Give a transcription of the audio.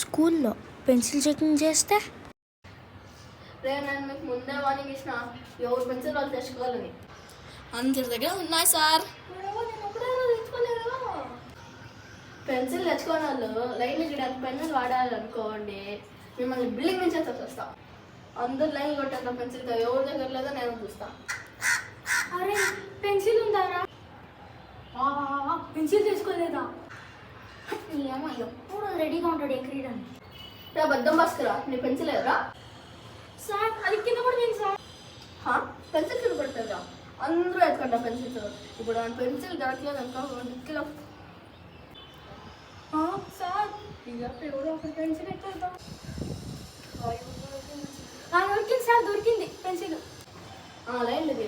స్కూల్లో pencil checking చేస్తే నేను మీకు ముందే వార్నింగ్ ఇచ్చిన ఎవరు పెన్సిల్ వాళ్ళు తెచ్చుకోవాలని. అందరి దగ్గర ఉన్నాయి సార్. పెన్సిల్ తెచ్చుకోని వాళ్ళు లైన్లు గీయడానికి పెన్నులు వాడాలనుకోండి, మిమ్మల్ని బిల్డింగ్ నుంచే చూస్తా. అందరు లైన్ కొట్టేంత పెన్సిల్తో ఎవరి దగ్గర లేదో నేను చూస్తా. అరే పెన్సిల్ ఉందారా? పెన్సిల్ తీసుకోలేదా? ఏమో ఎప్పుడు రెడీగా ఉంటాడు ఎక్కడానికి. రా బద్దం బస్కురా, నీ పెన్సిల్ ఎవరా? సార్ అది కింద పడుతుంది సార్. పెన్సిల్ కింద పడుతుందా? అందరూ ఎత్తుకుంటా పెన్సిల్స్. ఇప్పుడు ఆ పెన్సిల్ దొరకలేదు అనుకో దిక్కులో. సార్ ఇక ఎవరో ఒక పెన్సిల్ ఎక్కడ దొరికింది సార్, దొరికింది పెన్సిల్. లైన్ ఇది